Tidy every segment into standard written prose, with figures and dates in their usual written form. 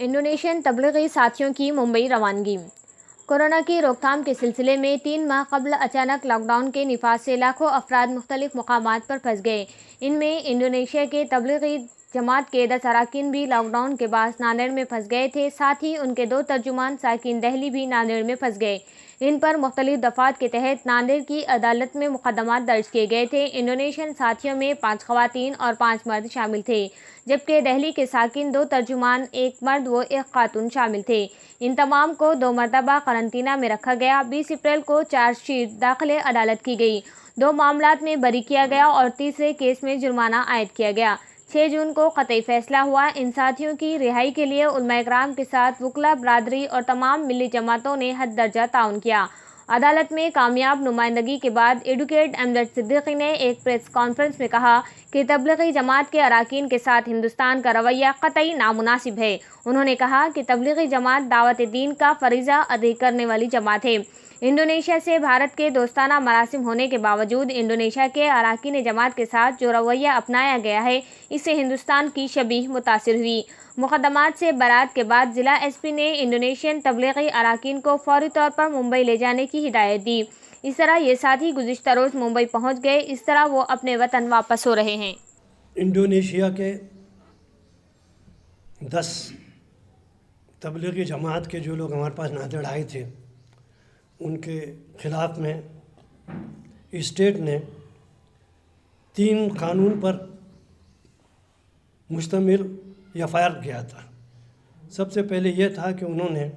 Indonesian تبلیغی ساتھیوں کی ممبئی روانگی۔ کورونا کی روک تھام کے سلسلے میں 3 ماہ قبل اچانک لاک ڈاؤن کے نفاذ سے لاکھوں افراد مختلف مقامات پر پھنس گئے۔ ان میں انڈونیشیا کے تبلیغی جماعت کے 10 اراکین بھی لاک ڈاؤن کے باعث ناندیڑ میں پھنس گئے تھے، ساتھ ہی ان کے 2 ترجمان ساکن دہلی بھی ناندیڑ میں پھنس گئے۔ ان پر مختلف دفعات کے تحت ناندیڑ کی عدالت میں مقدمات درج کیے گئے تھے۔ انڈونیشین ساتھیوں میں 5 خواتین اور 5 مرد شامل تھے، جبکہ دہلی کے ساکن 2 ترجمان، 1 مرد و 1 خاتون شامل تھے۔ ان تمام کو 2 مرتبہ قرنطینہ میں رکھا گیا۔ 20 اپریل کو چارج شیٹ داخل عدالت کی گئی، 2 معاملات میں بری کیا گیا اور تیسرے کیس میں جرمانہ عائد کیا گیا۔ 6 جون کو قطعی فیصلہ ہوا۔ ان ساتھیوں کی رہائی کے لیے علماء کرام کے ساتھ وکلاء برادری اور تمام ملی جماعتوں نے حد درجہ تعاون کیا۔ عدالت میں کامیاب نمائندگی کے بعد ایڈوکیٹ امجد صدیقی نے ایک پریس کانفرنس میں کہا کہ تبلیغی جماعت کے اراکین کے ساتھ ہندوستان کا رویہ قطعی نامناسب ہے۔ انہوں نے کہا کہ تبلیغی جماعت دعوت دین کا فریضہ ادا کرنے والی جماعت ہے۔ انڈونیشیا سے بھارت کے دوستانہ مراسم ہونے کے باوجود انڈونیشیا کے اراکین جماعت کے ساتھ جو رویہ اپنایا گیا ہے، اس سے ہندوستان کی شبیہ متاثر ہوئی۔ مقدمات سے برات کے بعد ضلع ایس پی نے انڈونیشین تبلیغی اراکین کو فوری طور پر ممبئی لے جانے کی ہدایت دی۔ اس طرح یہ ساتھی گزشتہ روز ممبئی پہنچ گئے۔ اس طرح وہ اپنے وطن واپس ہو رہے ہیں۔ انڈونیشیا کے 10 تبلیغی جماعت کے جو لوگ ہمارے پاس ناندیڑ آئے تھے، ان کے خلاف میں اسٹیٹ نے 3 قانون پر مشتمل FIR کیا تھا۔ سب سے پہلے یہ تھا کہ انہوں نے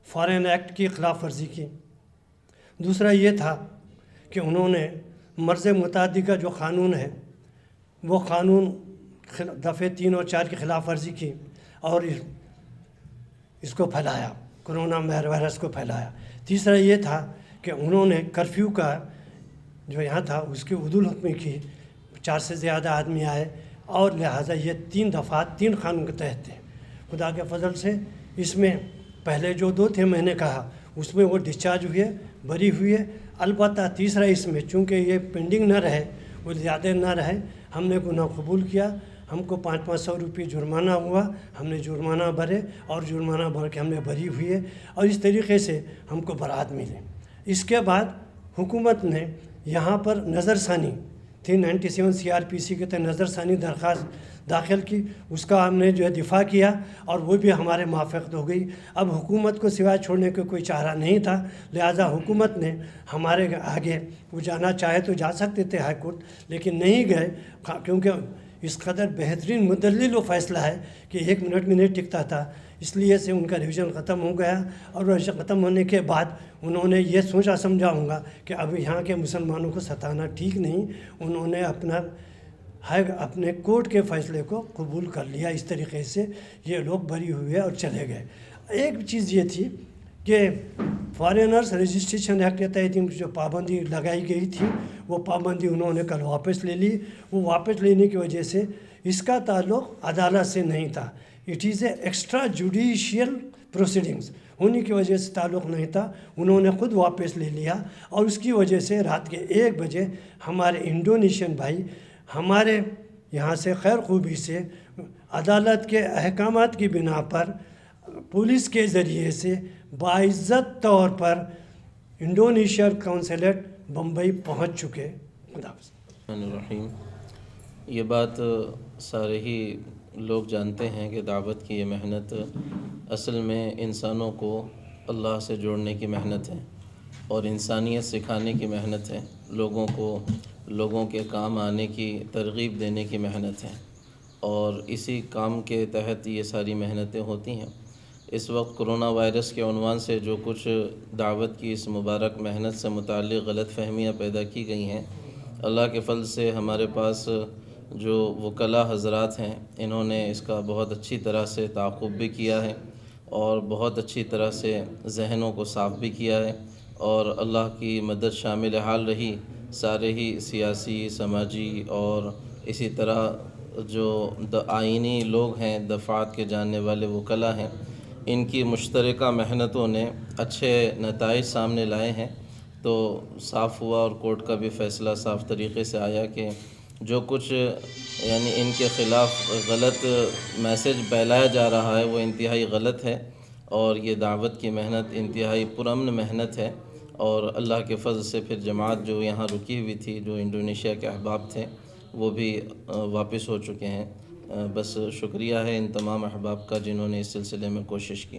فارین ایکٹ کی خلاف ورزی کی۔ دوسرا یہ تھا کہ انہوں نے مرض متعدی کا جو قانون ہے، وہ قانون دفعے 3 اور 4 کی خلاف ورزی کی اور اس کو پھیلایا، کرونا وائرس کو پھیلایا۔ تیسرا یہ تھا کہ انہوں نے کرفیو کا جو یہاں تھا اس کی عدول حکمی کی، 4 سے زیادہ آدمی آئے اور لہٰذا یہ 3 دفعات 3 قانون کے تحت تھے۔ خدا کے فضل سے اس میں پہلے جو 2 تھے میں نے کہا، اس میں وہ ڈسچارج ہوئے، بری ہوئے۔ البتہ تیسرا اس میں چونکہ یہ پینڈنگ نہ رہے، وہ زیادہ نہ رہے، ہم نے گناہ قبول کیا۔ ہم کو 500 روپے جرمانہ ہوا، ہم نے جرمانہ بھرے اور جرمانہ بھر کے ہم نے بری ہوئے اور اس طریقے سے ہم کو برات ملی۔ اس کے بعد حکومت نے یہاں پر نظر ثانی 397 CRPC کے تحت نظر ثانی درخواست داخل کی، اس کا ہم نے جو ہے دفاع کیا اور وہ بھی ہمارے موافقت ہو گئی۔ اب حکومت کو سوائے چھوڑنے کا کوئی چارہ نہیں تھا، لہٰذا حکومت نے ہمارے آگے وہ جانا چاہے تو جا سکتے تھے ہائی کورٹ، لیکن نہیں گئے، کیونکہ اس قدر بہترین مدلل و فیصلہ ہے کہ 1 منٹ میں نہیں ٹکتا تھا، اس لیے سے ان کا ریویژن ختم ہو گیا۔ اور ریویژن ختم ہونے کے بعد انہوں نے یہ سوچا سمجھا ہوں گا کہ اب یہاں کے مسلمانوں کو ستانا ٹھیک نہیں، انہوں نے اپنے کورٹ کے فیصلے کو قبول کر لیا۔ اس طریقے سے یہ لوگ بری ہوئے اور چلے گئے۔ ایک چیز یہ تھی کہ فارینرز رجسٹریشن ایکٹ کے تحت جو پابندی لگائی گئی تھی، وہ پابندی انہوں نے کل واپس لے لی۔ وہ واپس لینے کی وجہ سے اس کا تعلق عدالت سے نہیں تھا، it is a extra judicial proceedings ہونے کی وجہ سے تعلق نہیں تھا، انہوں نے خود واپس لے لیا۔ اور اس کی وجہ سے رات کے 1 بجے ہمارے انڈونیشین بھائی ہمارے یہاں سے خیر خوبی سے عدالت کے احکامات کی بنا پر پولیس کے ذریعے سے باعزت طور پر انڈونیشیا قونصلیٹ بمبئی پہنچ چکے۔ خدا حافظ۔ الرحیم، یہ بات سارے ہی لوگ جانتے ہیں کہ دعوت کی یہ محنت اصل میں انسانوں کو اللہ سے جوڑنے کی محنت ہے اور انسانیت سکھانے کی محنت ہے، لوگوں کو لوگوں کے کام آنے کی ترغیب دینے کی محنت ہے، اور اسی کام کے تحت یہ ساری محنتیں ہوتی ہیں۔ اس وقت کرونا وائرس کے عنوان سے جو کچھ دعوت کی اس مبارک محنت سے متعلق غلط فہمیاں پیدا کی گئی ہیں، اللہ کے فضل سے ہمارے پاس جو وکلاء حضرات ہیں، انہوں نے اس کا بہت اچھی طرح سے تعاقب بھی کیا ہے اور بہت اچھی طرح سے ذہنوں کو صاف بھی کیا ہے، اور اللہ کی مدد شامل حال رہی۔ سارے ہی سیاسی، سماجی اور اسی طرح جو آئینی لوگ ہیں، دفعات کے جاننے والے وکلاء ہیں، ان کی مشترکہ محنتوں نے اچھے نتائج سامنے لائے ہیں۔ تو صاف ہوا اور کورٹ کا بھی فیصلہ صاف طریقے سے آیا کہ جو کچھ یعنی ان کے خلاف غلط میسج پھیلایا جا رہا ہے وہ انتہائی غلط ہے، اور یہ دعوت کی محنت انتہائی پرامن محنت ہے، اور اللہ کے فضل سے پھر جماعت جو یہاں رکی ہوئی تھی، جو انڈونیشیا کے احباب تھے، وہ بھی واپس ہو چکے ہیں۔ بس شکریہ ہے ان تمام احباب کا جنہوں نے اس سلسلے میں کوشش کی۔